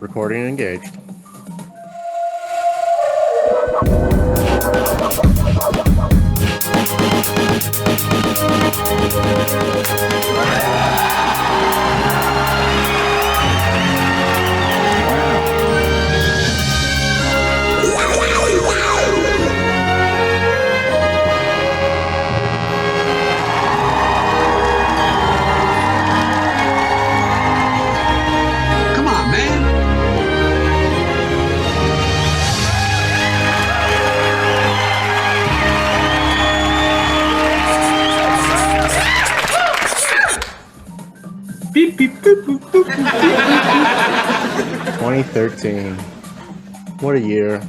Recording engaged. Come on, man. Beep, beep, boop, boop, boop, boop, beep, beep. 2013. What a year.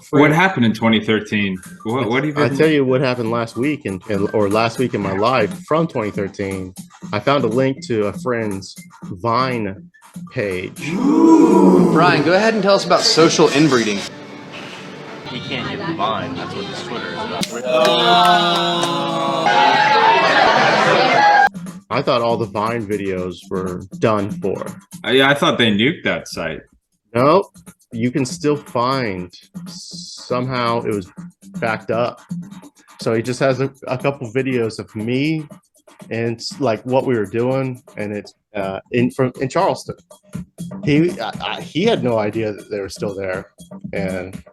What happened in 2013? What have you I been? tell you what happened last week or last week in my life from 2013. I found a link to a friend's Vine page. Brian, go ahead and tell us about social inbreeding. He can't get the Vine. That's what this Twitter is about. I thought all the Vine videos were done for. Yeah, I thought they nuked that site. No, you can still find. Somehow it was backed up. So he just has a couple videos of me and like what we were doing, and it's in Charleston. He had no idea that they were still there, and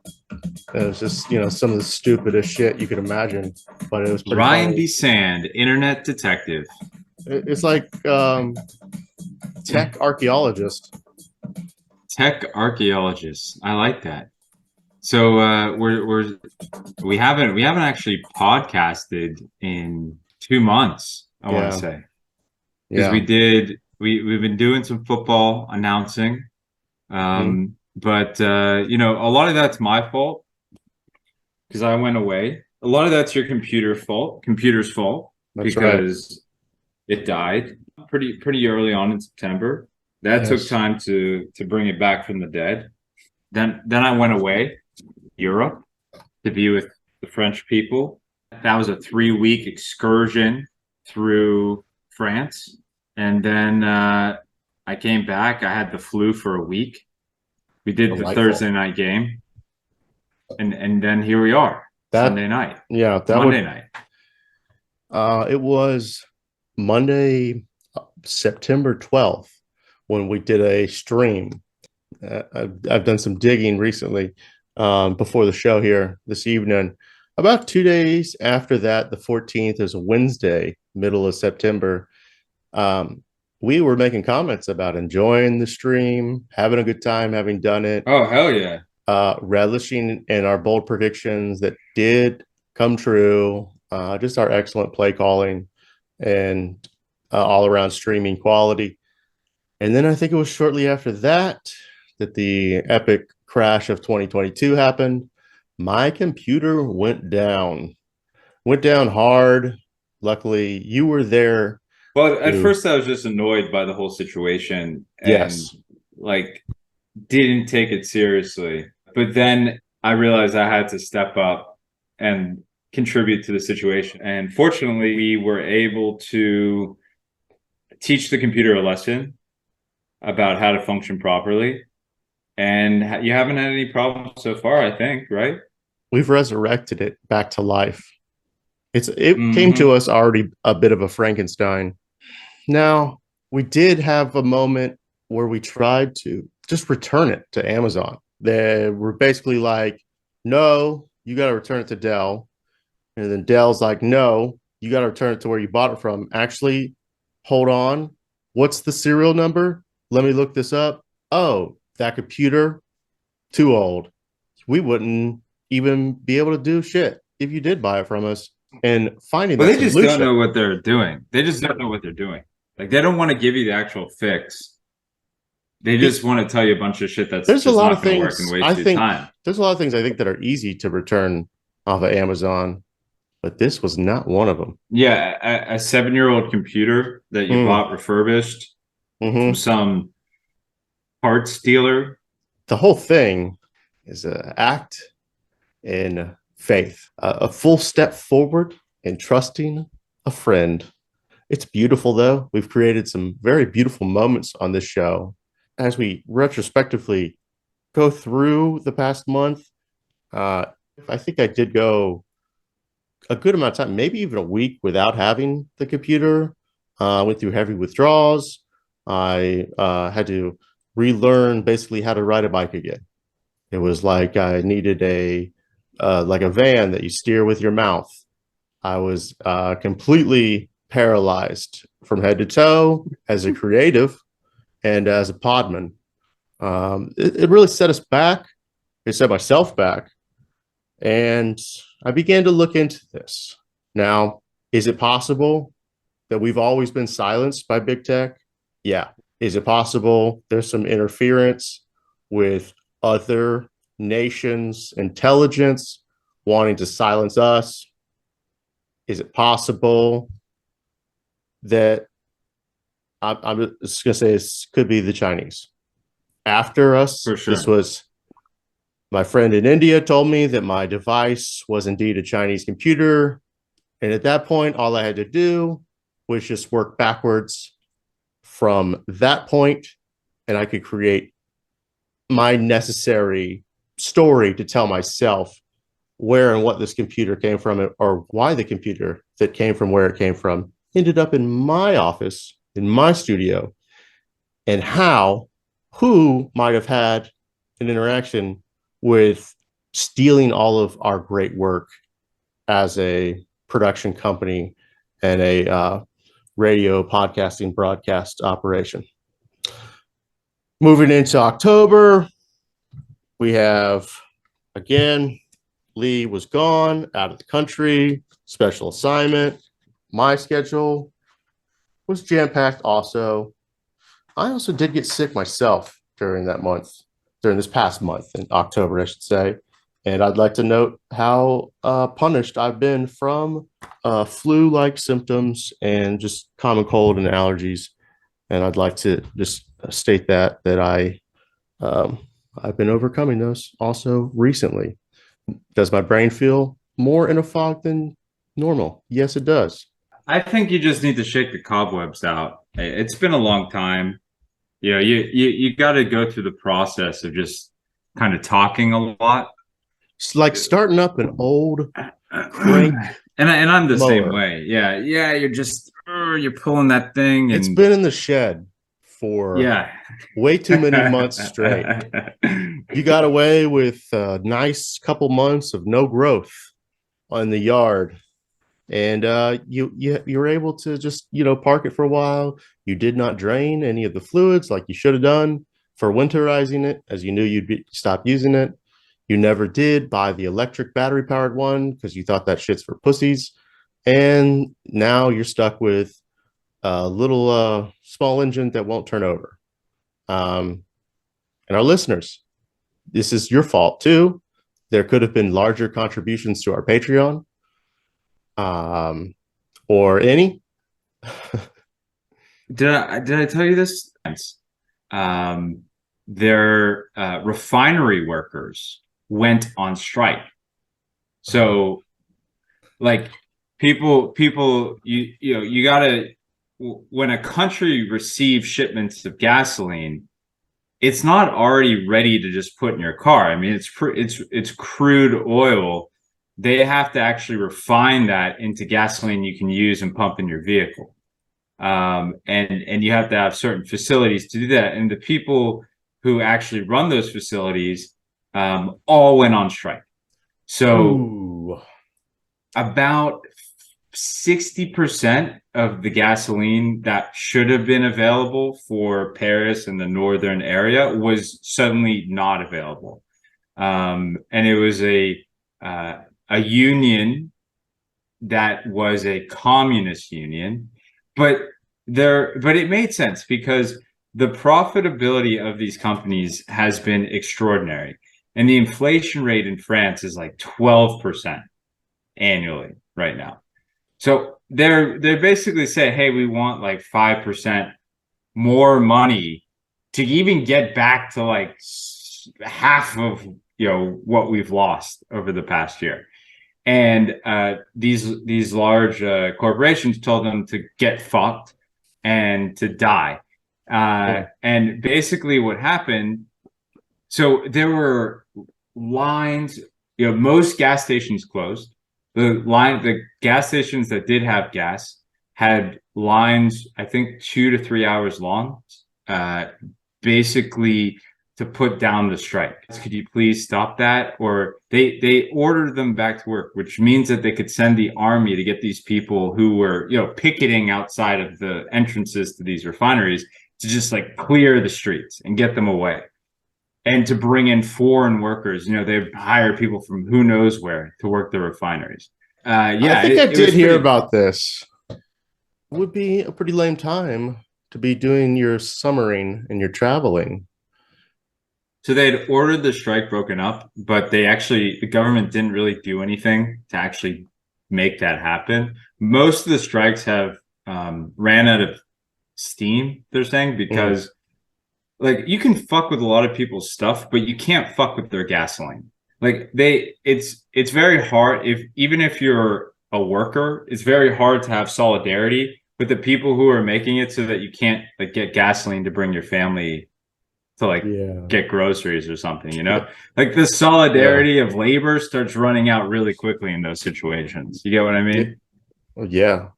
it was just some of the stupidest shit you could imagine. But it was pretty Ryan funny. B. Sand, internet detective. It's like tech archaeologist. Tech archaeologist. I like that. So we haven't actually podcasted in 2 months, I want Yeah. to say. Because Yeah, we've been doing some football announcing. But a lot of that's my fault because I went away. A lot of that's your computer's fault that's right. because it died pretty early on in September. That took Yes. time to bring it back from the dead. Then I went away, Europe, to be with the French people. That was a 3-week excursion through France. And then I came back. I had the flu for a week. We did the Delightful. Thursday night game. And then here we are, Sunday night, Monday night. It was Monday, September 12th, when we did a stream. I've done some digging recently before the show here this evening. About 2 days after that, the 14th is a Wednesday, middle of September. We were making comments about enjoying the stream, having a good time, having done it. Oh, hell yeah. Relishing in our bold predictions that did come true, just our excellent play calling and all around streaming quality. And then I think it was shortly after that that the epic crash of 2022 happened. My computer went down hard. Luckily, you were there. Well, at first I was just annoyed by the whole situation and Yes. didn't take it seriously. But then I realized I had to step up and contribute to the situation. And fortunately, we were able to teach the computer a lesson about how to function properly. And you haven't had any problems so far, I think, right? We've resurrected it back to life. It came to us already a bit of a Frankenstein. Now, we did have a moment where we tried to just return it to Amazon. They were basically like, no, you got to return it to Dell. And then Dell's like, no, you got to return it to where you bought it from. Actually, hold on. What's the serial number? Let me look this up. Oh, that computer, too old. We wouldn't even be able to do shit if you did buy it from us. And finding But that they just solution, don't know what they're doing. They just don't know what they're doing. Like, they don't want to give you the actual fix. They just want to tell you a bunch of shit that's there's just a lot not of going to work things. and I waste your think time. there's a lot of things I think that are easy to return off of Amazon, but this was not one of them. Yeah, a 7-year-old computer that you bought refurbished from some parts dealer. The whole thing is an act in faith, a full step forward in trusting a friend. It's beautiful, though. We've created some very beautiful moments on this show. as we retrospectively go through the past month, I think I did go a good amount of time, maybe even a week without having the computer. I went through heavy withdrawals. I had to relearn basically how to ride a bike again. It was like I needed like a van that you steer with your mouth. I was completely paralyzed from head to toe as a creative and as a podman. It really set us back. It set myself back. And I began to look into this. Now, is it possible that we've always been silenced by big tech? Yeah. Is it possible there's some interference with other nations' intelligence wanting to silence us? Is it possible that I'm just going to say this could be the Chinese after us? For sure. This was my friend in India told me that my device was indeed a Chinese computer. And at that point, all I had to do was just work backwards from that point, and I could create my necessary story to tell myself where and what this computer came from, or why the computer that came from where it came from ended up in my office, in my studio, and who might have had an interaction with stealing all of our great work as a production company and a radio podcasting broadcast operation. Moving into October, we have, again, Lee was gone, out of the country, special assignment. My schedule was jam-packed also. I also did get sick myself during this past month, in October, I should say. And I'd like to note how punished I've been from flu-like symptoms and just common cold and allergies. And I'd like to just state that I've been overcoming those also recently. Does my brain feel more in a fog than normal? Yes, it does. I think you just need to shake the cobwebs out. It's been a long time. You got to go through the process of just kind of talking a lot. It's like starting up an old crank. And I'm the same mower. way. Yeah. You're pulling that thing. And It's been in the shed for way too many months straight. You got away with a nice couple months of no growth on the yard, and you were able to just park it for a while. You did not drain any of the fluids like you should have done for winterizing it, as you knew you'd stop using it. You never did buy the electric battery powered one because you thought that shit's for pussies, and now you're stuck with a little small engine that won't turn over. And our listeners, this is your fault too. There could have been larger contributions to our Patreon, or any. Did I tell you this? Their refinery workers went on strike. So, like, people, you gotta, when a country receives shipments of gasoline, it's not already ready to just put in your car. I mean, it's crude oil. They have to actually refine that into gasoline you can use and pump in your vehicle. And you have to have certain facilities to do that. And the people who actually run those facilities all went on strike. So about 60% of the gasoline that should have been available for Paris and the northern area was suddenly not available. And it was a union that was a communist union, but it made sense because the profitability of these companies has been extraordinary. And the inflation rate in France is like 12% annually right now. So they basically say, hey, we want like 5% more money to even get back to like half of what we've lost over the past year. And these large corporations told them to get fucked and to die. And basically what happened, so there were lines, most gas stations closed. The gas stations that did have gas had lines, I think 2 to 3 hours long, basically to put down the strike. Could you please stop that? Or they ordered them back to work, which means that they could send the army to get these people who were, picketing outside of the entrances to these refineries to just like clear the streets and get them away. And to bring in foreign workers, they've hired people from who knows where to work the refineries. I think I did hear about this. It would be a pretty lame time to be doing your summering and your traveling. So they had ordered the strike broken up, but the government didn't really do anything to actually make that happen. Most of the strikes have ran out of steam, they're saying, because like you can fuck with a lot of people's stuff, but you can't fuck with their gasoline. Like it's very hard even if you're a worker, it's very hard to have solidarity with the people who are making it so that you can't like get gasoline to bring your family to get groceries or something, like the solidarity of labor starts running out really quickly in those situations. You get what I mean? Yeah.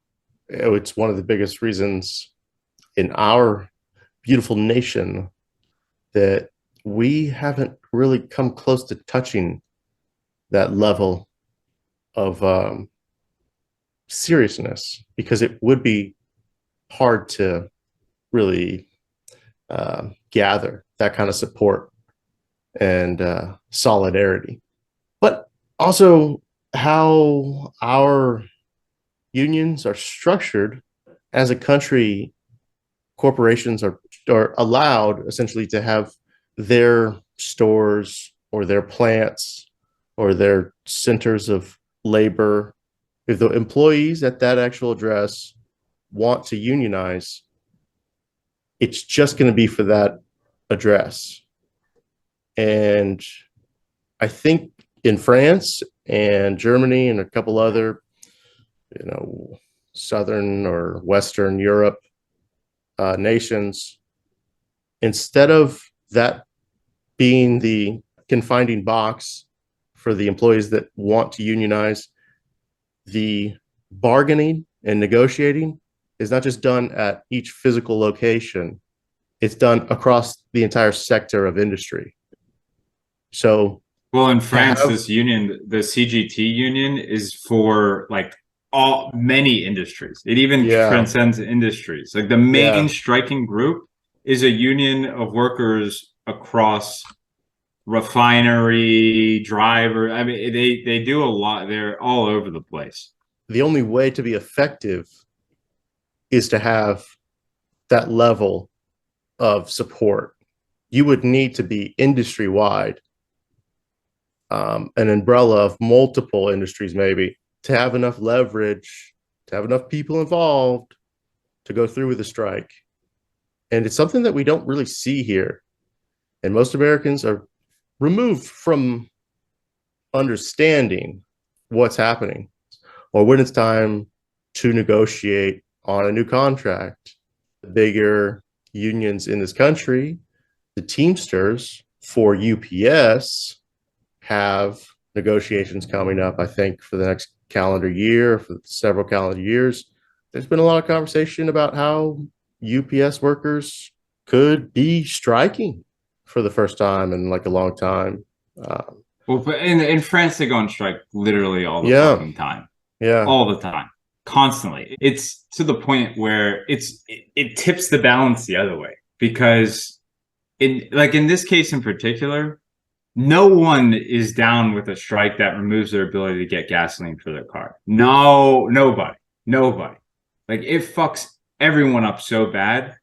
It's one of the biggest reasons in our beautiful nation that we haven't really come close to touching that level of seriousness, because it would be hard to really gather that kind of support and solidarity. But also how our unions are structured as a country. Corporations are allowed essentially to have their stores or their plants or their centers of labor. If the employees at that actual address want to unionize, it's just going to be for that address. And I think in France and Germany and a couple other, Southern or Western Europe nations, instead of that being the confining box for the employees that want to unionize, the bargaining and negotiating is not just done at each physical location, it's done across the entire sector of industry. So, well, in France, this union, the CGT union, is for like many industries. It even transcends industries. Like the main striking group is a union of workers across refinery, driver. I mean, they do a lot. They're all over the place. The only way to be effective is to have that level of support. You would need to be industry wide, an umbrella of multiple industries, maybe, to have enough leverage, to have enough people involved to go through with the strike. And it's something that we don't really see here. And most Americans are removed from understanding what's happening, or when it's time to negotiate on a new contract. The bigger unions in this country, the Teamsters for UPS, have negotiations coming up, I think, for the next calendar year, for several calendar years. There's been a lot of conversation about how UPS workers could be striking for the first time in like a long time. Well, but in France, they go on strike literally all the fucking time. Yeah, all the time, constantly. It's to the point where it tips the balance the other way, because in this case in particular, no one is down with a strike that removes their ability to get gasoline for their car. No, nobody. Like it fucks everyone up so bad.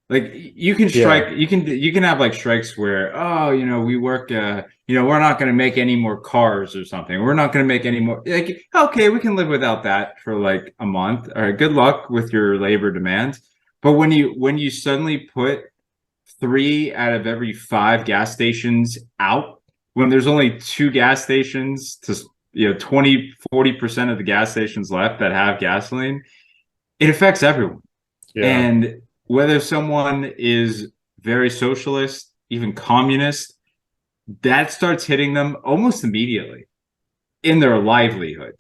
Like you can strike, you can have like strikes where, we work, we're not going to make any more cars or something. We're not going to make any more. Like, okay, we can live without that for like a month. All right, good luck with your labor demands. But when you suddenly put 3 out of every 5 gas stations out, when there's only 2 gas stations to 20-40% of the gas stations left that have gasoline, it affects everyone. And whether someone is very socialist, even communist, that starts hitting them almost immediately in their livelihood.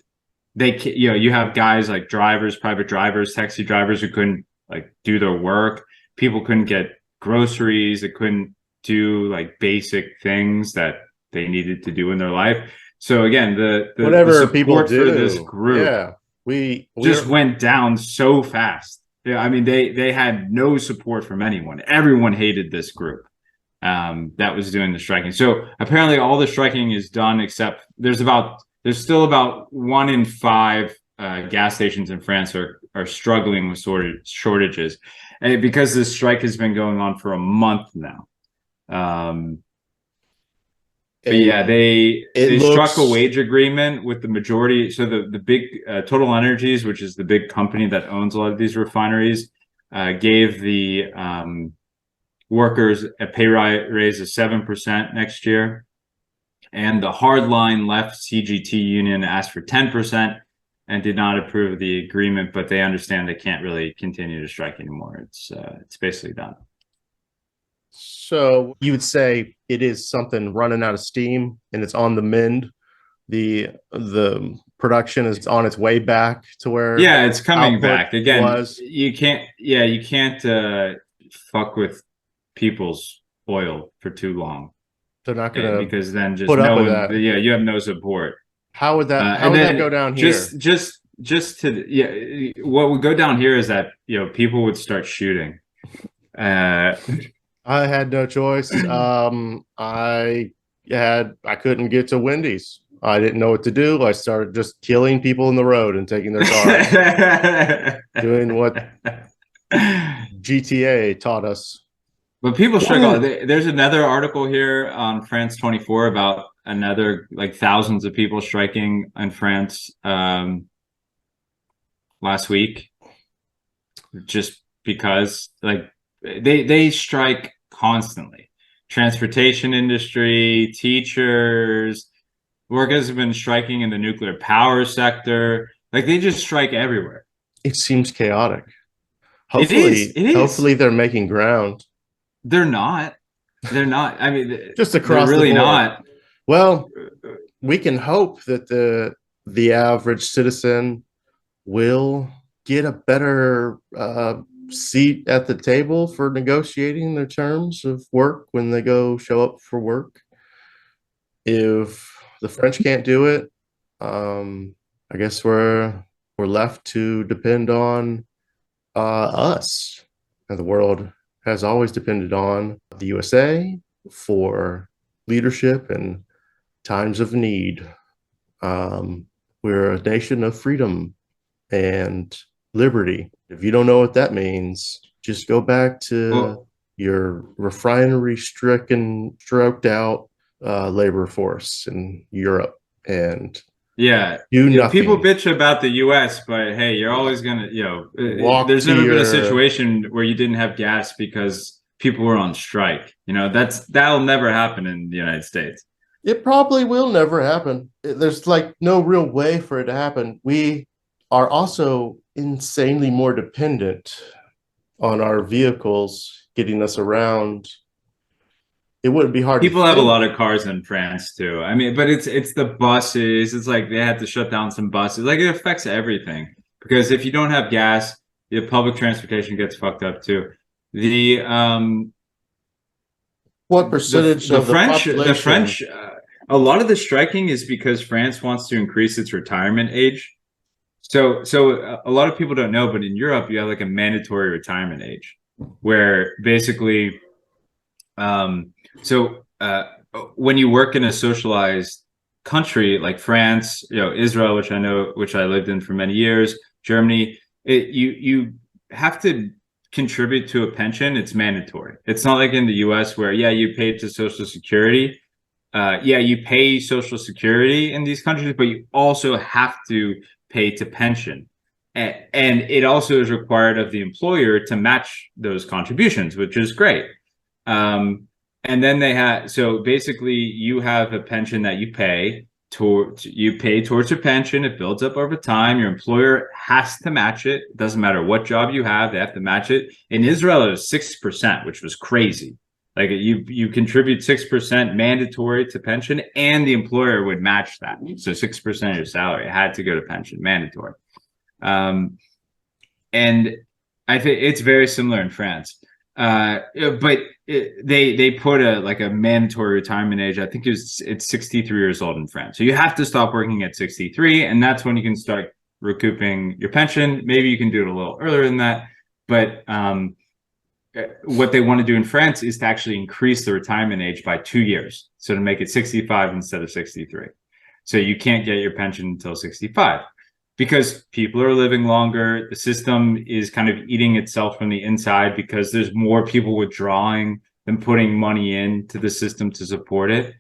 You have guys like drivers, private drivers, taxi drivers who couldn't like do their work. People couldn't get groceries. They couldn't do like basic things that they needed to do in their life. So again, the whatever people support do for this group, yeah, we just went down so fast. Yeah, I mean, they had no support from anyone. Everyone hated this group that was doing the striking. So apparently, all the striking is done except there's still about 1 in 5 gas stations in France are struggling with shortages, and because this strike has been going on for a month now. But yeah, they struck a wage agreement with the majority. So the big Total Energies, which is the big company that owns a lot of these refineries, gave the workers a pay raise of 7% next year. And the hardline left CGT union asked for 10% and did not approve of the agreement, but they understand they can't really continue to strike anymore. It's basically done. So you would say it is something running out of steam and it's on the mend. The production is on its way back to where it's coming back again. You can't fuck with people's oil for too long. They're not gonna because then just put no up with one, that. You have no support. How would that go down here? What would go down here is that people would start shooting. I had no choice. I couldn't get to Wendy's. I didn't know what to do. I started just killing people in the road and taking their cars, doing what GTA taught us. But people struggle. There's another article here on France 24 about another like thousands of people striking in France last week, just because like they strike constantly. Transportation industry, teachers, workers have been striking in the nuclear power sector. Like they just strike everywhere. It seems chaotic. Hopefully, it is. Hopefully they're making ground. They're not. I mean, just across really the board. Not. Well, we can hope that the average citizen will get a better seat at the table for negotiating their terms of work when they go show up for work. If the French can't do it, I guess we're left to depend on us. And the world has always depended on the USA for leadership in times of need. We're a nation of freedom and liberty. If you don't know what that means, just go back to your refinery-stricken, stroked out labor force in Europe and do nothing. People bitch about the US, but hey, you're always gonna there's never been a situation where you didn't have gas because people were on strike. That'll never happen in the United States. It probably will never happen. There's like no real way for it to happen. We are also insanely more dependent on our vehicles getting us around. It wouldn't be hard. People have a lot of cars in France too. I mean, but it's the buses. It's like they had to shut down some buses. Like it affects everything because if you don't have gas, the public transportation gets fucked up too. What percentage of the French? A lot of the striking is because France wants to increase its retirement age. So a lot of people don't know, but in Europe you have like a mandatory retirement age, where basically, when you work in a socialized country like France, Israel, which I lived in for many years, Germany, you have to contribute to a pension. It's mandatory. It's not like in the US where you pay to Social Security. You pay Social Security in these countries, but you also have to pay to pension. And it also is required of the employer to match those contributions, which is great. And then so basically you have a pension that you pay, you pay towards your pension. It builds up over time. Your employer has to match it. It doesn't matter what job you have, they have to match it. In Israel, it was 6%, which was crazy. Like you contribute 6% mandatory to pension, and the employer would match that. So 6% of your salary had to go to pension, mandatory. And I think it's very similar in France. But they put a mandatory retirement age. I think it's 63 years old in France. So you have to stop working at 63, and that's when you can start recouping your pension. Maybe you can do it a little earlier than that, but what they want to do in France is to actually increase the retirement age by 2 years, so to make it 65 instead of 63. So you can't get your pension until 65. Because people are living longer, the system is kind of eating itself from the inside because there's more people withdrawing than putting money into the system to support it.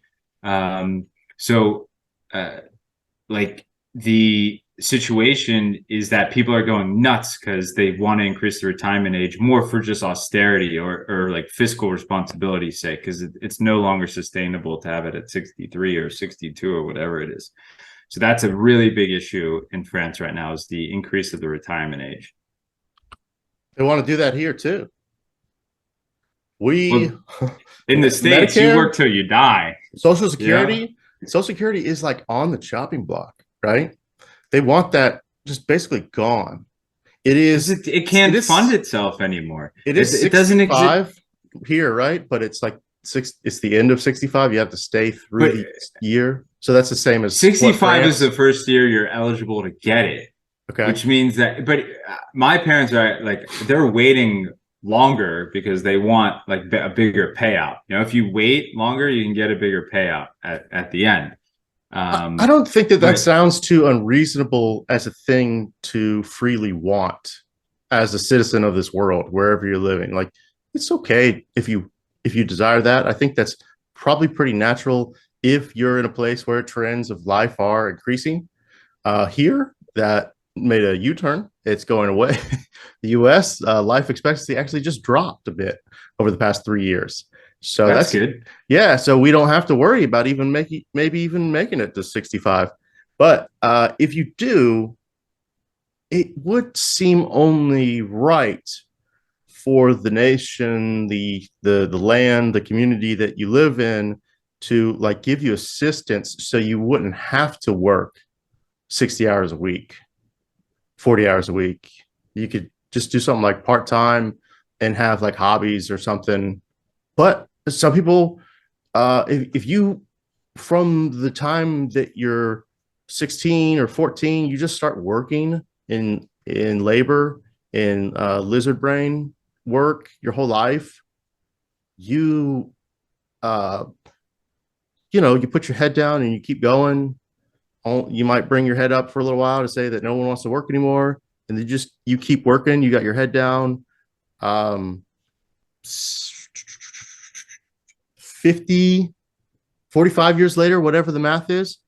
The situation is that people are going nuts because they want to increase the retirement age more for just austerity or like fiscal responsibility's sake, because it's no longer sustainable to have it at 63 or 62 or whatever it is. So that's a really big issue in France right now, is the increase of the retirement age. They want to do that here too. In the States, Medicare, you work till you die. Social Security is like on the chopping block, right? They want that just basically gone. It can't fund itself anymore. It doesn't exist here, right? But it's like it's the end of 65. You have to stay through the year. So that's the same as 65 is the first year you're eligible to get it. Okay. Which means that, but my parents are like, they're waiting longer because they want like a bigger payout. If you wait longer, you can get a bigger payout at the end. I don't think that sounds too unreasonable as a thing to freely want as a citizen of this world, wherever you're living. Like, it's okay if you desire that. I think that's probably pretty natural if you're in a place where trends of life are increasing. Here, that made a U-turn. It's going away. The U.S. Life expectancy actually just dropped a bit over the past 3 years. So that's good. Yeah, so we don't have to worry about maybe even making it to 65. But if you do, it would seem only right for the nation, the land, the community that you live in, to like give you assistance so you wouldn't have to work 60 hours a week, 40 hours a week. You could just do something like part-time and have like hobbies or something. But some people, if you, from the time that you're 16 or 14, you just start working in labor, in lizard brain work your whole life, you put your head down and you keep going. You might bring your head up for a little while to say that no one wants to work anymore, and then you keep working. You got your head down. 45 years later, whatever the math is,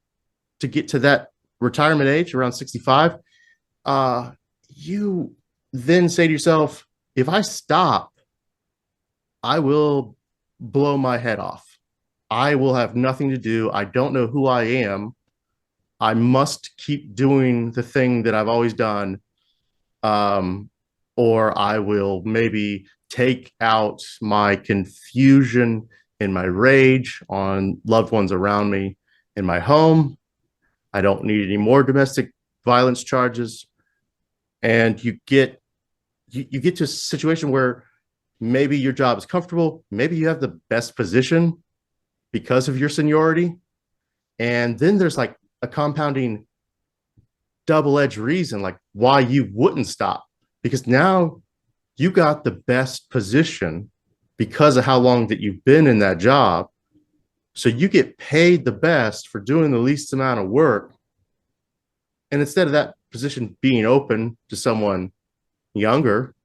to get to that retirement age around 65, you then say to yourself, if I stop, I will blow my head off. I will have nothing to do. I don't know who I am. I must keep doing the thing that I've always done. Or I will maybe take out my confusion and my rage on loved ones around me in my home. I don't need any more domestic violence charges. And you get to a situation where maybe your job is comfortable. Maybe you have the best position because of your seniority. And then there's like a compounding double-edged reason like why you wouldn't stop, because now you got the best position because of how long that you've been in that job. So you get paid the best for doing the least amount of work. And instead of that position being open to someone younger,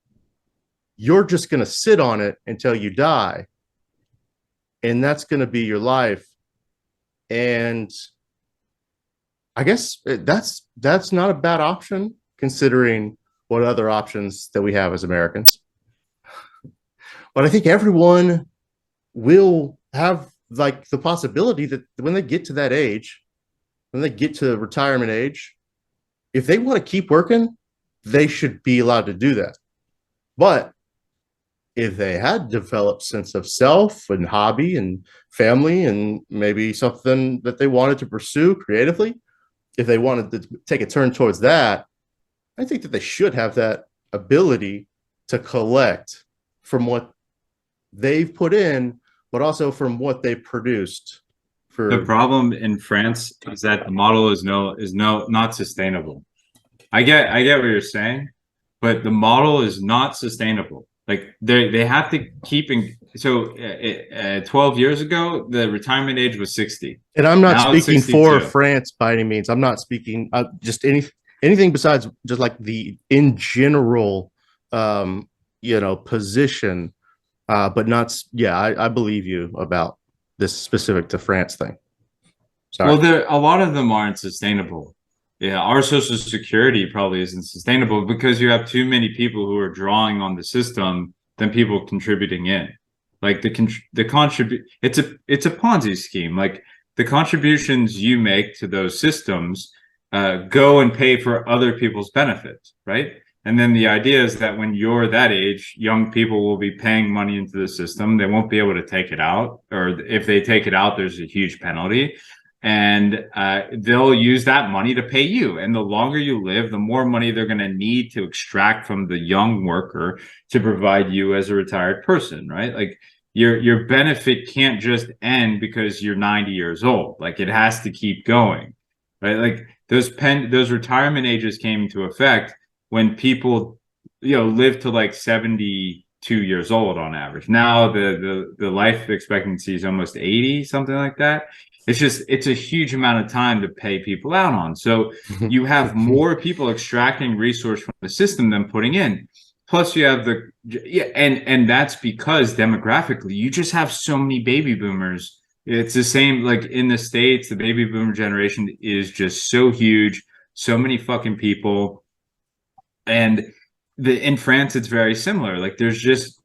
you're just going to sit on it until you die. And that's going to be your life. And I guess that's not a bad option, considering what other options that we have as Americans. But I think everyone will have like the possibility that when they get to that age when they get to retirement age, if they want to keep working, they should be allowed to do that. But if they had developed sense of self and hobby and family and maybe something that they wanted to pursue creatively, if they wanted to take a turn towards that, I think that they should have that ability to collect from what they've put in, but also from what they've produced. The problem in France is that the model is not sustainable. I get what you're saying, but the model is not sustainable. Like they have to keep in. So 12 years ago, the retirement age was 60. And I'm not Now it's speaking for 62. France by any means. I'm not speaking just anything besides just like the in general, position. But not. Yeah, I believe you about this specific to France thing. Sorry. Well, a lot of them aren't sustainable. Yeah, our social security probably isn't sustainable because you have too many people who are drawing on the system than people contributing in. Like the contribute, it's a Ponzi scheme. Like the contributions you make to those systems go and pay for other people's benefits, right? And then the idea is that when you're that age, young people will be paying money into the system. They won't be able to take it out, or if they take it out, there's a huge penalty. And they'll use that money to pay you. And the longer you live, the more money they're going to need to extract from the young worker to provide you as a retired person, right? Like your benefit can't just end because you're 90 years old. Like it has to keep going, right? Like those retirement ages came into effect when people, live to like 72 years old on average. Now the life expectancy is almost 80, something like that. It's a huge amount of time to pay people out on. So you have more people extracting resource from the system than putting in. Plus you have and that's because demographically you just have so many baby boomers. It's the same, like in the States, the baby boomer generation is just so huge, so many fucking people. And in France, it's very similar. Like there's just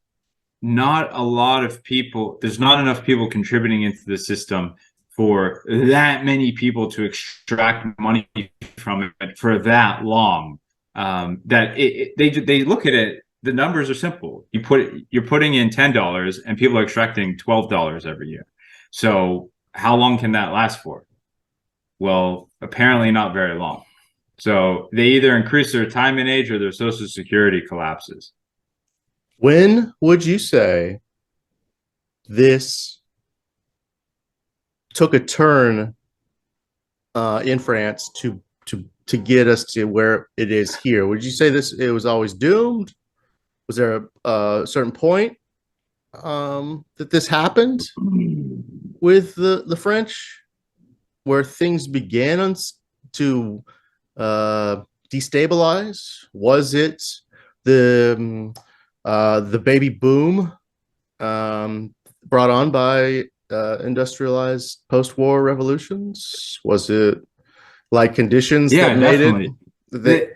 not a lot of people, there's not enough people contributing into the system for that many people to extract money from it for that long. That they look at it, the numbers are simple. You're putting in $10 and people are extracting $12 every year. So how long can that last for? Well, apparently not very long. So they either increase their retirement age or their social security collapses. When would you say this took a turn in France to get us to where it is here? Would you say it was always doomed? Was there a certain point that this happened with the French, where things began to destabilize? Was it the baby boom brought on by industrialized post-war revolutions? Was it like conditions that made definitely. it?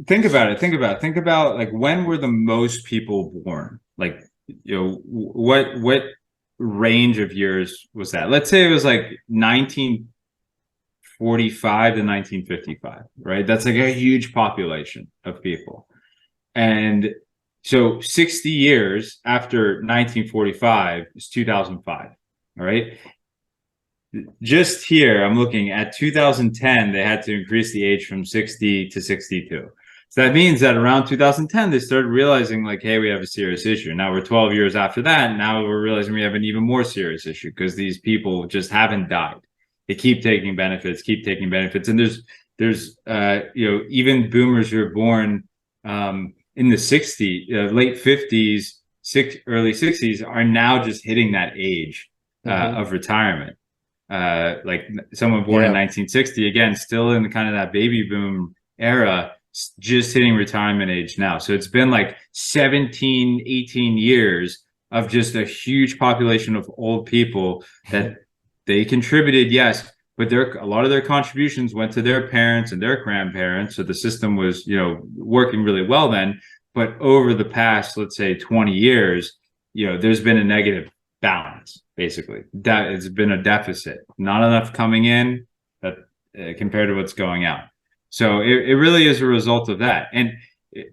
Think about like when were the most people born? Like, what range of years was that? Let's say it was like 1945 to 1955, right? That's like a huge population of people. And so 60 years after 1945 is 2005, all right? Just here, I'm looking at 2010, they had to increase the age from 60 to 62. So that means that around 2010, they started realizing like, hey, we have a serious issue. Now we're 12 years after that, and now we're realizing we have an even more serious issue because these people just haven't died. They keep taking benefits. And there's even boomers who are born in the 60s, late 50s, early 60s are now just hitting that age of retirement. Like someone born in 1960, again, still in kind of that baby boom era, just hitting retirement age now. So it's been like 17, 18 years of just a huge population of old people that they contributed, yes, but a lot of their contributions went to their parents and their grandparents. So the system was, working really well then. But over the past, let's say 20 years, there's been a negative balance, basically. That it's been a deficit. Not enough coming in, that compared to what's going out. So it really is a result of that. And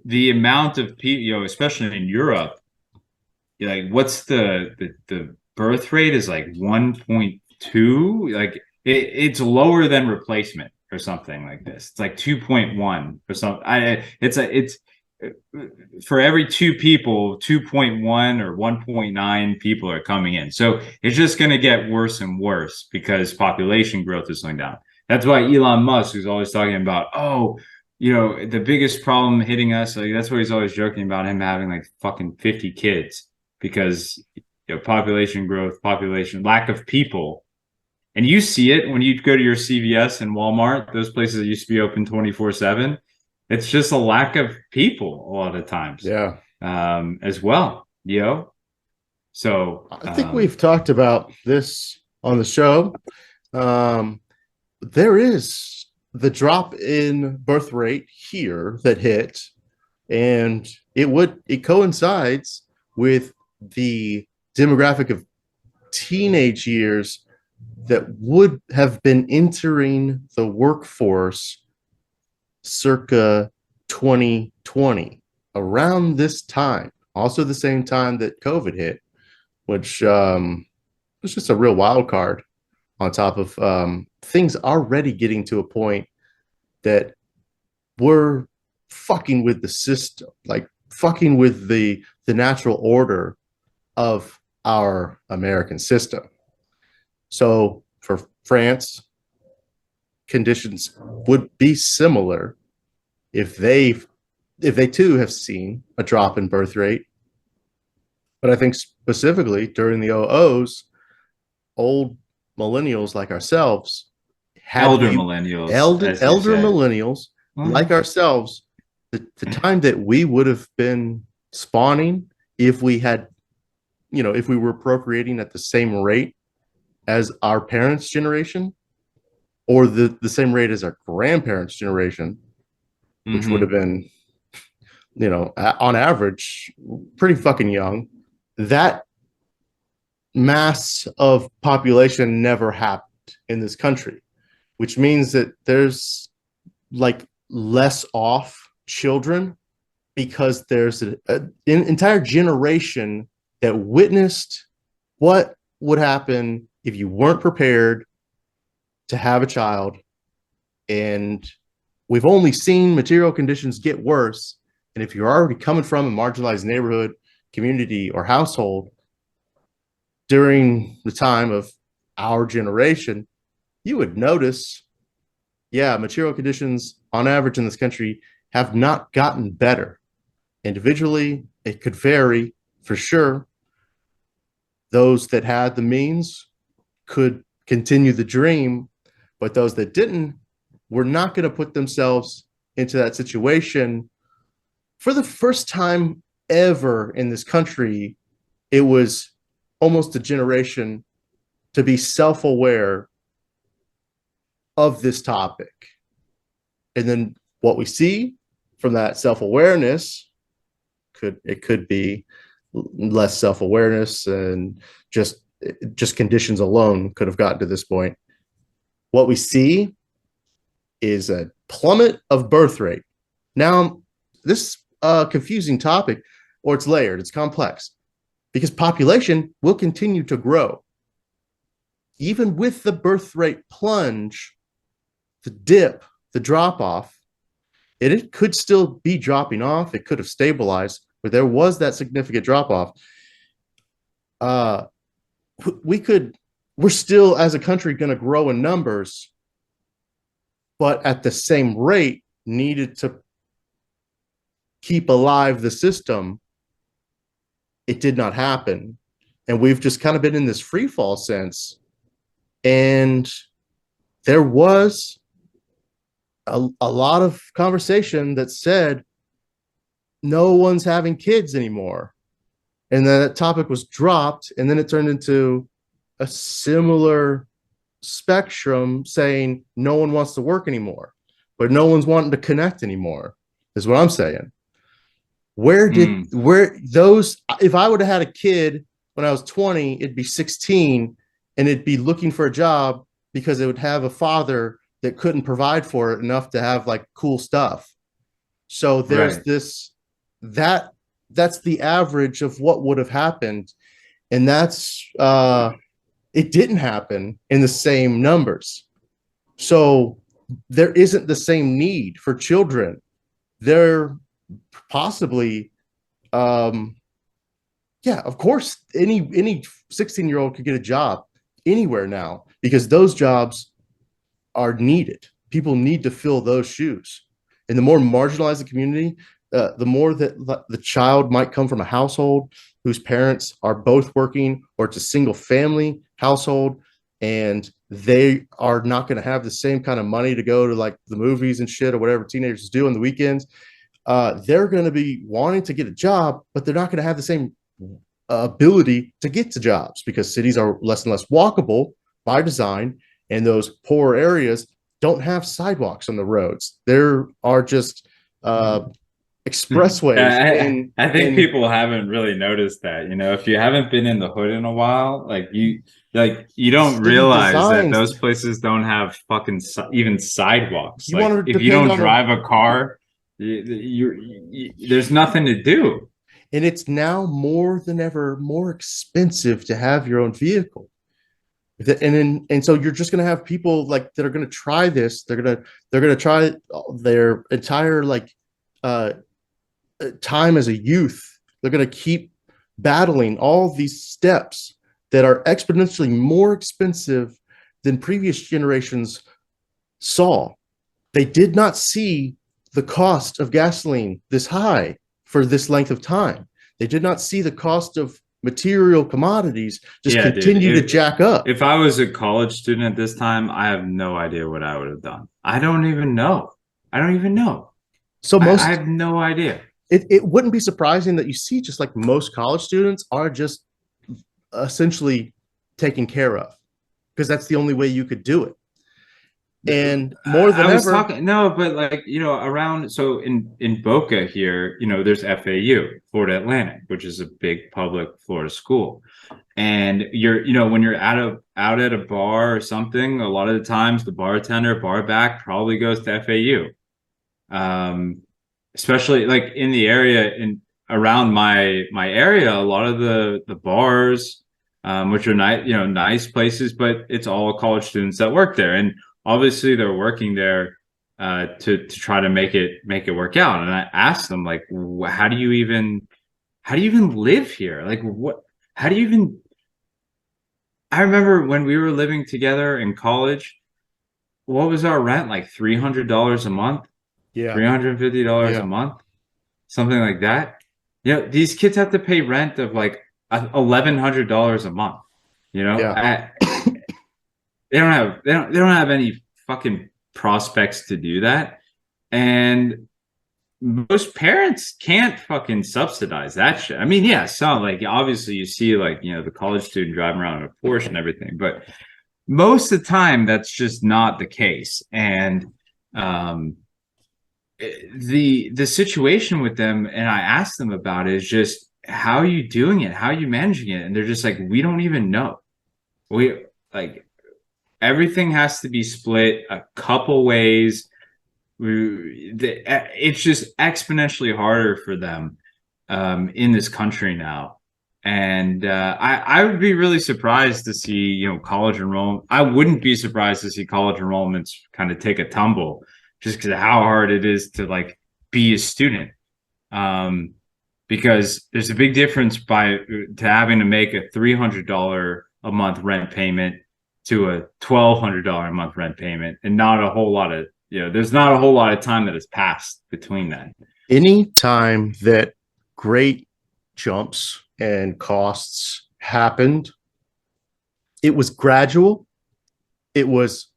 the amount of people, you know, especially in Europe, like what's the birth rate is like 1.2, like it's lower than replacement or something like this. It's like 2.1 or something. It's for every 2 people, 2.1 or 1.9 people are coming in. So it's just going to get worse and worse because population growth is slowing down. That's why Elon Musk is always talking about, oh, you know, the biggest problem hitting us, like that's what he's always joking about, him having like fucking 50 kids because, you know, population growth, population, lack of people. And you see it when you go to your CVS and Walmart, those places that used to be open 24/7. It's just a lack of people a lot of times. Yeah. As well, you know? So I think we've talked about this on the show. There is the drop in birth rate here that hit, and it coincides with the demographic of teenage years that would have been entering the workforce circa 2020, around this time, also the same time that COVID hit, which was just a real wild card on top of things already getting to a point that we're fucking with the system, like fucking with the natural order of our American system. So for France, conditions would be similar if they too have seen a drop in birth rate. But I think specifically during the 00s, old millennials like ourselves, elder millennials like ourselves, the time that we would have been spawning if we had, you know, if we were procreating at the same rate as our parents' generation, or the same rate as our grandparents' generation, which would have been, you know, on average, pretty fucking young. That mass of population never happened in this country, which means that there's like less off children because there's an entire generation that witnessed what would happen if you weren't prepared to have a child. And we've only seen material conditions get worse. And if you're already coming from a marginalized neighborhood, community, or household during the time of our generation, you would notice, yeah, material conditions on average in this country have not gotten better. Individually, it could vary for sure. Those that had the means could continue the dream, but those that didn't were not going to put themselves into that situation. For the first time ever in this country, it was almost a generation to be self-aware of this topic. And then what we see from that self-awareness could be less self-awareness, and just conditions alone could have gotten to this point. What we see is a plummet of birth rate. Now, this confusing topic, or it's layered, it's complex, because population will continue to grow. Even with the birth rate plunge, the dip, the drop off, it could still be dropping off. It could have stabilized, but there was that significant drop off. We're still, as a country, going to grow in numbers, but at the same rate needed to keep alive the system. It did not happen. And we've just kind of been in this free fall since. And there was a lot of conversation that said no one's having kids anymore. And then that topic was dropped, and then it turned into a similar spectrum saying no one wants to work anymore, but no one's wanting to connect anymore, is what I'm saying. If I would have had a kid when I was 20, it'd be 16, and it'd be looking for a job because it would have a father that couldn't provide for it enough to have like cool stuff. So there's Right. this that's the average of what would have happened, and that's it didn't happen in the same numbers. So there isn't the same need for children. There possibly yeah, of course any 16-year-old could get a job anywhere now because those jobs are needed. People need to fill those shoes. And the more marginalized the community, the more that the child might come from a household whose parents are both working, or it's a single family household, and they are not going to have the same kind of money to go to like the movies and shit or whatever teenagers do on the weekends. They're going to be wanting to get a job, but they're not going to have the same ability to get to jobs because cities are less and less walkable by design, and those poor areas don't have sidewalks on the roads. There are just expressways. I think people haven't really noticed that. You know, if you haven't been in the hood in a while, you don't City realize that designs- those places don't have fucking even sidewalks. You Like, wanna if you depend don't on drive a car, there's nothing to do. and it's now more than ever more expensive to have your own vehicle. And so you're just going to have people like that are going to try this. They're going to try their entire time as a youth. They're going to keep battling all these steps that are exponentially more expensive than previous generations saw. They did not see the cost of gasoline this high for this length of time. They did not see the cost of material commodities just Yeah, dude, continue to jack up. If I was a college student at this time, I have no idea what I would have done. I don't even know. So I have no idea. It wouldn't be surprising that you see just like most college students are just essentially taken care of because that's the only way you could do it. And more than I was ever, talking but around, so in Boca here, there's FAU, Florida Atlantic, which is a big public Florida school. And when you're out at a bar or something, a lot of the times the bartender, bar back probably goes to FAU. Especially like in the area around my area, a lot of the bars, which are nice places, but it's all college students that work there. And obviously they're working there to try to make it work out. And I asked them, like, how do you even live here? Like, I remember when we were living together in college, what was our rent? Like $300 a month? yeah, $350 a month? Something like that. These kids have to pay rent of like $1,100 a month. Yeah. They don't have any fucking prospects to do that. And most parents can't fucking subsidize that shit. I mean, yeah, some, like, obviously you see like, the college student driving around in a Porsche and everything, but most of the time that's just not the case. And the situation with them, and I asked them about it, is just, how are you doing it? How are you managing it? And they're just like, we don't even know. Everything has to be split a couple ways. It's just exponentially harder for them in this country now. And I would be really surprised to see, college enrollment. I wouldn't be surprised to see college enrollments kind of take a tumble just because of how hard it is to like be a student. Because there's a big difference to having to make a $300 a month rent payment to a $1,200 a month rent payment, and not a whole lot of, there's not a whole lot of time that has passed between that. Any time that great jumps and costs happened, it was gradual. It was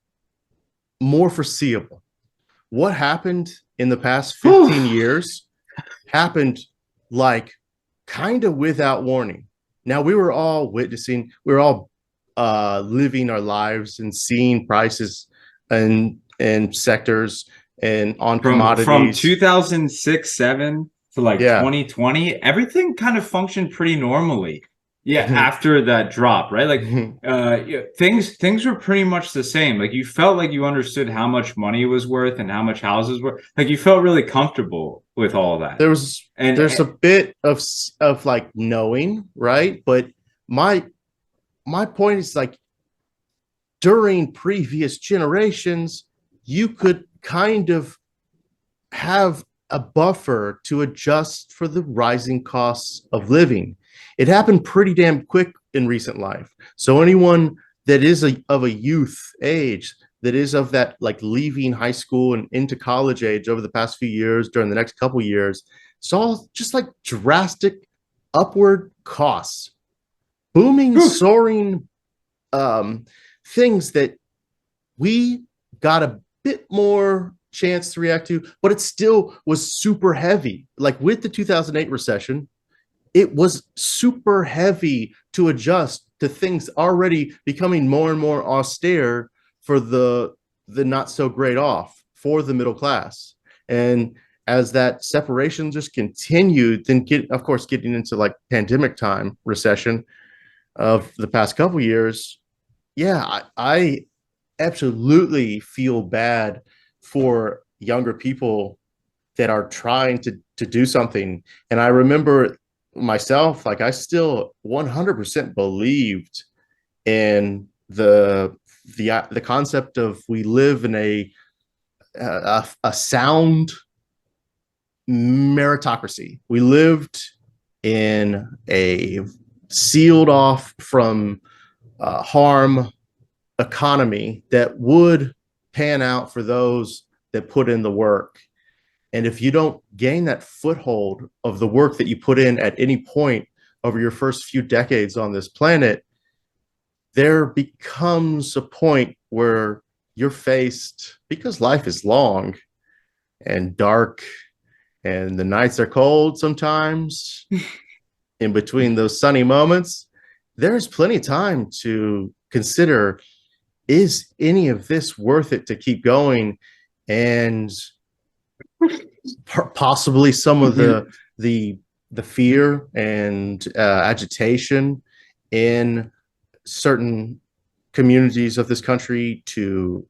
more foreseeable. What happened in the past 15 years happened like kind of without warning. Now we were all living our lives and seeing prices and sectors and on commodities from 2006-7 to 2020, everything kind of functioned pretty normally. Yeah, after that drop, right? Like Mhm. yeah, things were pretty much the same. Like you felt like you understood how much money was worth and how much houses were. Like you felt really comfortable with all of that. There's a And bit of like knowing, right? But my my point is like during previous generations, you could kind of have a buffer to adjust for the rising costs of living. It happened pretty damn quick in recent life. So anyone that is of a youth age, that is of that like leaving high school and into college age over the past few years, during the next couple years, saw just like drastic upward costs, booming, whew, soaring um, things that we got a bit more chance to react to, but it still was super heavy. Like with the 2008 recession, it was super heavy to adjust to things already becoming more and more austere for the not so great off for the middle class. And as that separation just continued, then of course getting into like pandemic time recession of the past couple years, yeah, I absolutely feel bad for younger people that are trying to do something. And I remember myself, like I still 100% believed in the concept of we live in a sound meritocracy. We lived in a sealed off from harm economy that would pan out for those that put in the work. And if you don't gain that foothold of the work that you put in at any point over your first few decades on this planet, there becomes a point where you're faced, because life is long and dark and the nights are cold sometimes, in between those sunny moments, there's plenty of time to consider, is any of this worth it to keep going? And possibly some of the fear and agitation in certain communities of this country to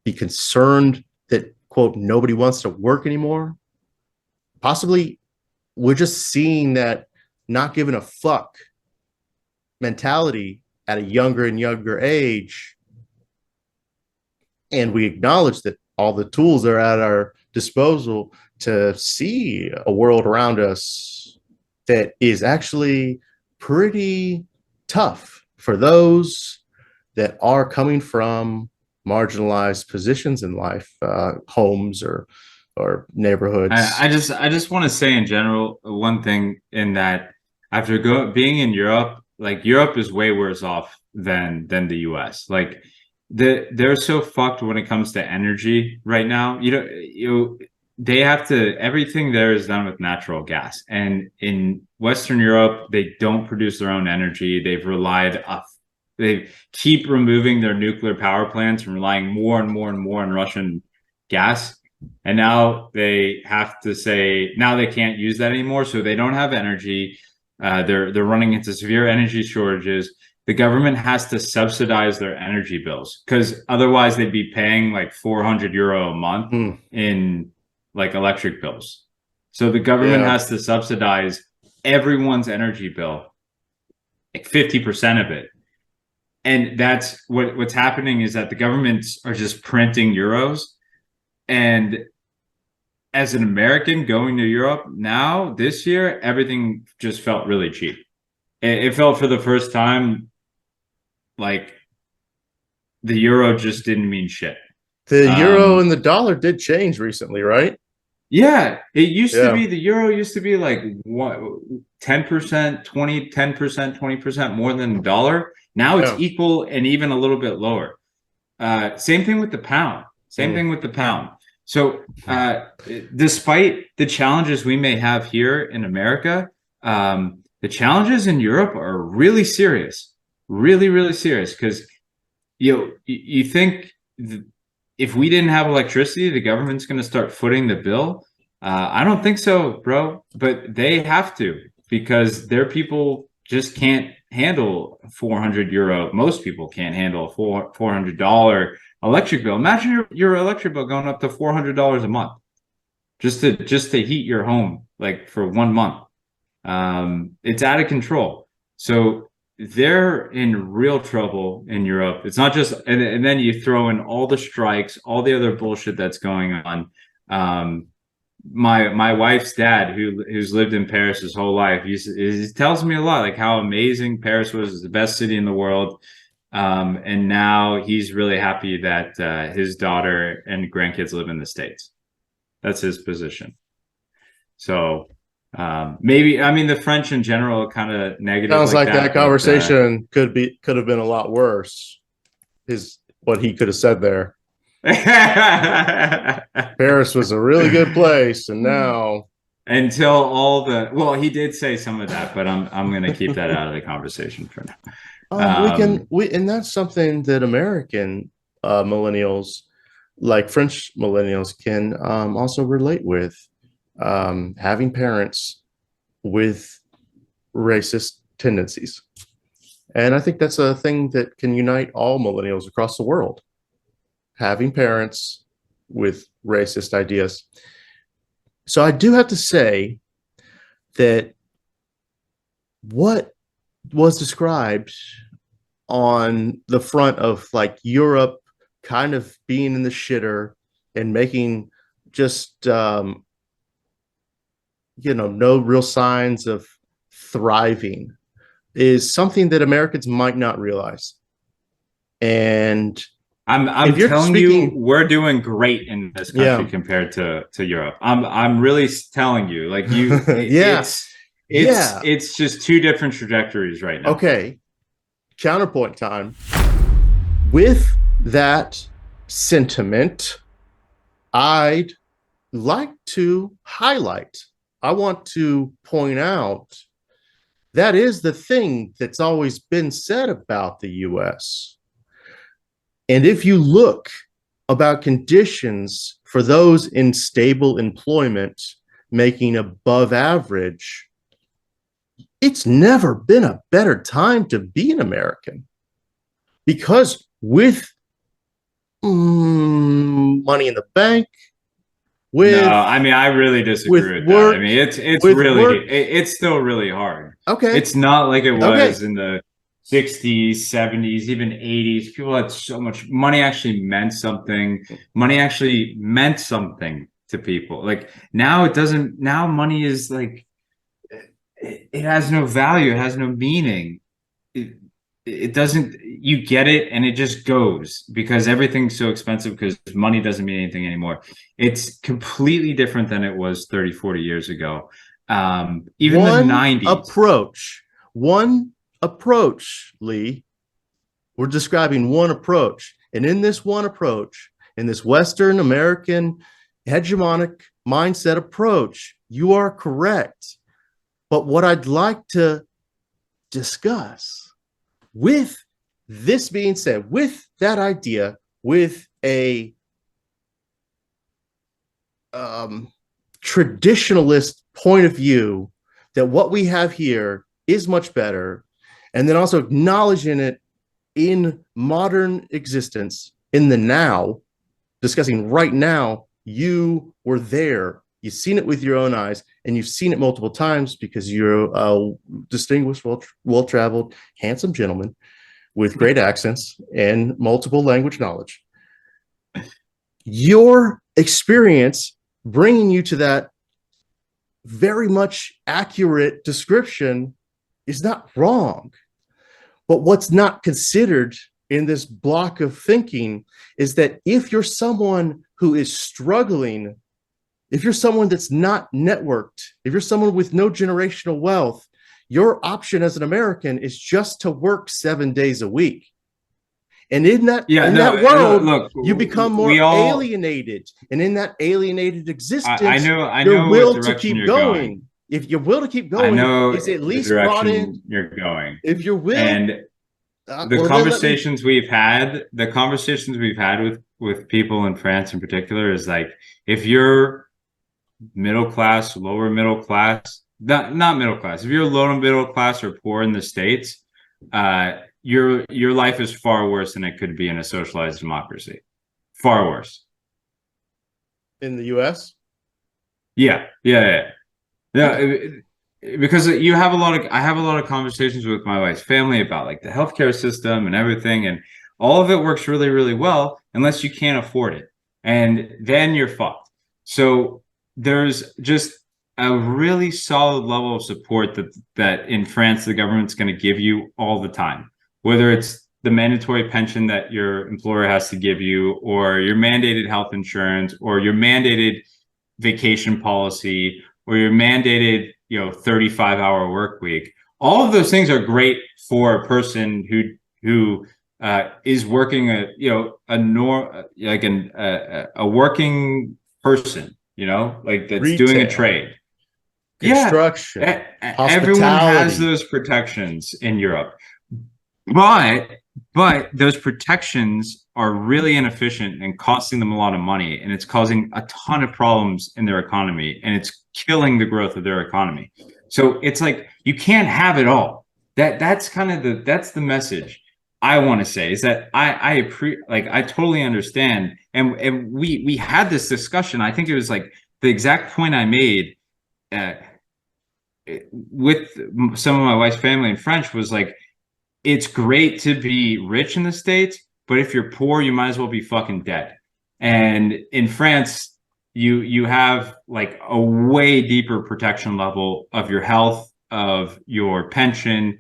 be concerned that quote nobody wants to work anymore. Possibly we're just seeing that not giving a fuck mentality at a younger and younger age, and we acknowledge that all the tools are at our disposal to see a world around us that is actually pretty tough for those that are coming from marginalized positions in life, homes or neighborhoods. I just want to say in general one thing, in that after being in Europe, like Europe is way worse off than the US. Like they're so fucked when it comes to energy right now. They have to, everything there is done with natural gas. And in Western Europe, they don't produce their own energy. They keep removing their nuclear power plants and relying more and more and more on Russian gas. And now they have to say, now they can't use that anymore. So they don't have energy. They're running into severe energy shortages. The government has to subsidize their energy bills, because otherwise they'd be paying like 400 euro a month in like electric bills. So the government has to subsidize everyone's energy bill, like 50% of it. And that's what's happening, is that the governments are just printing euros. And as an American going to Europe now this year, everything just felt really cheap. It felt for the first time like the euro just didn't mean shit. The euro and the dollar did change recently, right? Yeah, it used to be, the euro used to be like 10%, 10%, 20% more than the dollar. Now it's equal and even a little bit lower. Same thing with the pound. So despite the challenges we may have here in America, the challenges in Europe are really serious, really, really serious. Because you think if we didn't have electricity, the government's going to start footing the bill? I don't think so, bro. But they have to, because their people just can't handle 400 euro. Most people can't handle a $400 electric bill. Imagine your electric bill going up to $400 a month just to heat your home, like for 1 month. It's out of control. So they're in real trouble in Europe. It's not just, and then you throw in all the strikes, all the other bullshit that's going on. My wife's dad, who's lived in Paris his whole life, he tells me a lot, like how amazing Paris was. It's the best city in the world. And now he's really happy that his daughter and grandkids live in the States. That's his position. So maybe, I mean, the French in general are kind of negative. Sounds like that but, conversation could have been a lot worse. What he could have said there. Paris was a really good place, and now until all the, well, he did say some of that, but I'm going to keep that out of the conversation for now. And that's something that American millennials, like French millennials, can also relate with. Having parents with racist tendencies. And I think that's a thing that can unite all millennials across the world. Having parents with racist ideas. So I do have to say that what was described on the front of like Europe kind of being in the shitter and making just no real signs of thriving is something that Americans might not realize. And I'm telling you, we're doing great in this country compared to Europe. I'm really telling you, like you, it's just two different trajectories right now. Okay. Counterpoint time. With that sentiment, I'd like to highlight, I want to point out that is the thing that's always been said about the US. And if you look about conditions for those in stable employment making above average, it's never been a better time to be an American. Because with money in the bank, no, I mean, I really disagree with that. I mean, it's still really hard. Okay. It's not like it was in the 60s, 70s, even 80s. People had so much money, actually meant something. Money actually meant something to people. Like now it doesn't, now money is like, it has no value. It has no meaning. It doesn't, you get it and it just goes because everything's so expensive because money doesn't mean anything anymore. It's completely different than it was 30, 40 years ago. Even the 90s. One approach, Lee. We're describing one approach. And in this one approach, in this Western American hegemonic mindset approach, you are correct. But what I'd like to discuss with this being said, with that idea, with a traditionalist point of view that what we have here is much better, and then also acknowledging it in modern existence, in the now, discussing right now, you were there. You've seen it with your own eyes, and you've seen it multiple times because you're a distinguished, well-traveled, handsome gentleman with great accents and multiple language knowledge. Your experience bringing you to that very much accurate description is not wrong. But what's not considered in this block of thinking is that if you're someone who is struggling, if you're someone that's not networked, if you're someone with no generational wealth, your option as an American is just to work 7 days a week. And in that world, you become more alienated. And in that alienated existence, your will to keep going. If your will to keep going is at least brought in, you're going. If your will, and the conversations we've had with people in France in particular is like, if you're middle class, lower middle class, not middle class. If you're low to middle class or poor in the States, your life is far worse than it could be in a socialized democracy. Far worse. In the US? Yeah. Because you have I have a lot of conversations with my wife's family about like the healthcare system and everything, and all of it works really, really well unless you can't afford it, and then you're fucked. So there's just a really solid level of support that in France the government's going to give you all the time, whether it's the mandatory pension that your employer has to give you, or your mandated health insurance, or your mandated vacation policy, or your mandated 35-hour work week. All of those things are great for a person who is working a working person, like that's doing a Retail, trade. construction, Everyone has hospitality. those protections in Europe, but those protections are really inefficient and costing them a lot of money, and it's causing a ton of problems in their economy, and it's killing the growth of their economy. So it's like you can't have it all. That's kind of that's the message I want to say, is that I totally understand, and we had this discussion. I think it was like the exact point I made with some of my wife's family in French was like, it's great to be rich in the States, but if you're poor, you might as well be fucking dead. And in France, you have like a way deeper protection level of your health, of your pension,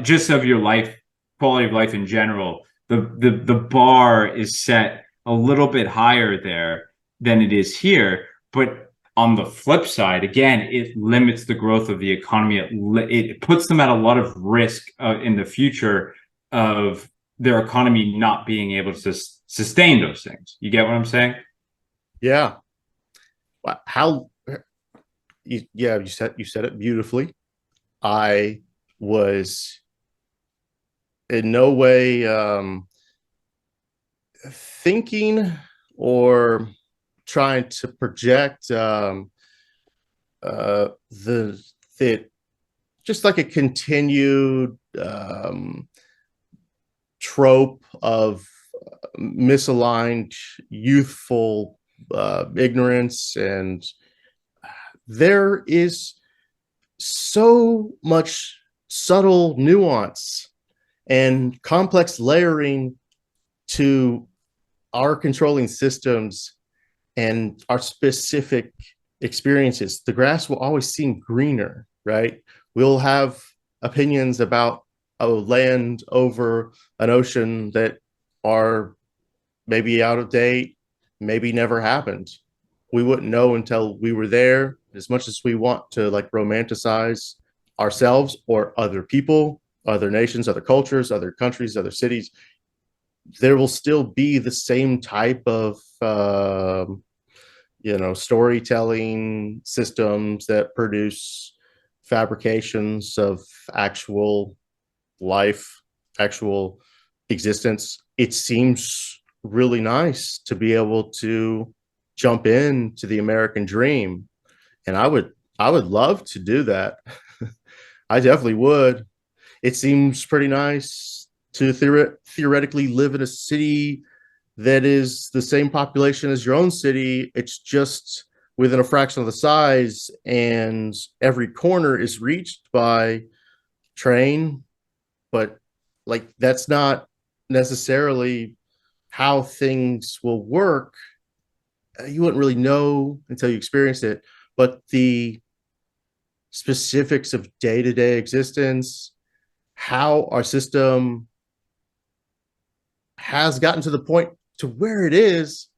just of your life, quality of life in general. The bar is set a little bit higher there than it is here. But on the flip side, again, it limits the growth of the economy. It puts them at a lot of risk in the future of their economy not being able to sustain those things. You get what I'm saying? Yeah. You said it beautifully. I was in no way thinking or trying to project that just like a continued trope of misaligned youthful ignorance, and there is so much subtle nuance and complex layering to our controlling systems and our specific experiences. The grass will always seem greener, right? We'll have opinions about a land over an ocean that are maybe out of date, maybe never happened. We wouldn't know until we were there. As much as we want to like romanticize ourselves or other people, other nations, other cultures, other countries, other cities, there will still be the same type of storytelling systems that produce fabrications of actual life, actual existence. It seems really nice to be able to jump into the American dream, and I would love to do that. I definitely would. It seems pretty nice to theoretically live in a city that is the same population as your own city. It's just within a fraction of the size, and every corner is reached by train. But like, that's not necessarily how things will work. You wouldn't really know until you experience it. But the specifics of day-to-day existence, how our system has gotten to the point to where it is,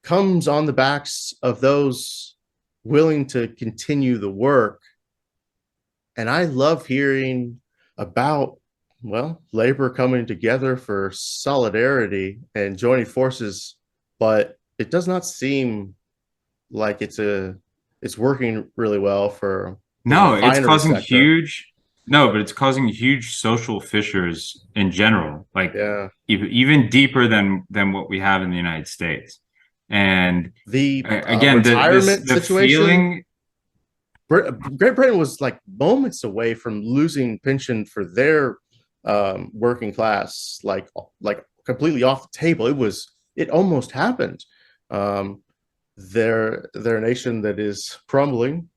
comes on the backs of those willing to continue the work. And I love hearing about, well, labor coming together for solidarity and joining forces, but it does not seem like it's working really well for No, it's causing sector. but it's causing huge social fissures in general, like Yeah. even deeper than what we have in the United States. And The again, retirement the situation. feeling, Great Britain was like moments away from losing pension for their working class, like completely off the table. It almost happened. Um, they're a nation that is crumbling.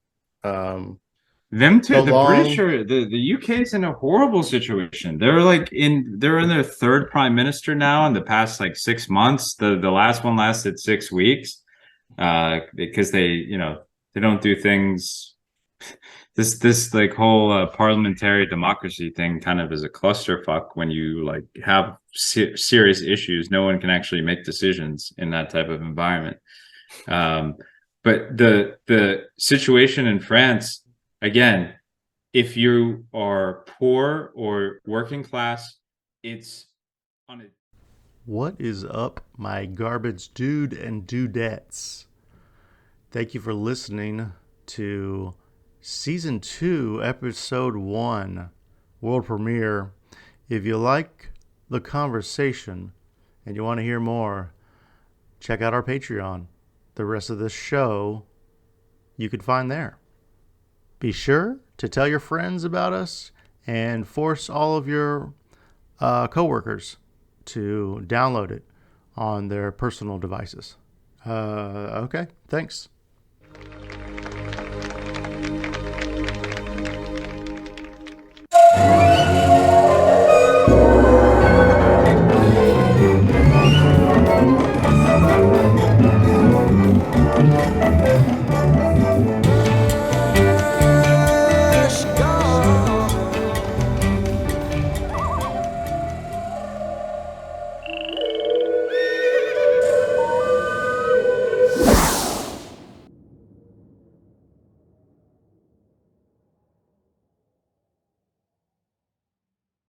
Them too. So The British long, are the UK is in a horrible situation. They're in their third prime minister now in the past like 6 months. The last one lasted 6 weeks, because they don't do things. This like whole parliamentary democracy thing kind of is a clusterfuck when you like have serious issues. No one can actually make decisions in that type of environment. But the situation in France, again, if you are poor or working class, it's on a. what is up, my garbage dude and dudettes? Thank you for listening to Season 2, Episode 1, world premiere. If you like the conversation and you want to hear more, check out our Patreon. The rest of this show you can find there. Be sure to tell your friends about us and force all of your coworkers to download it on their personal devices. Okay, thanks.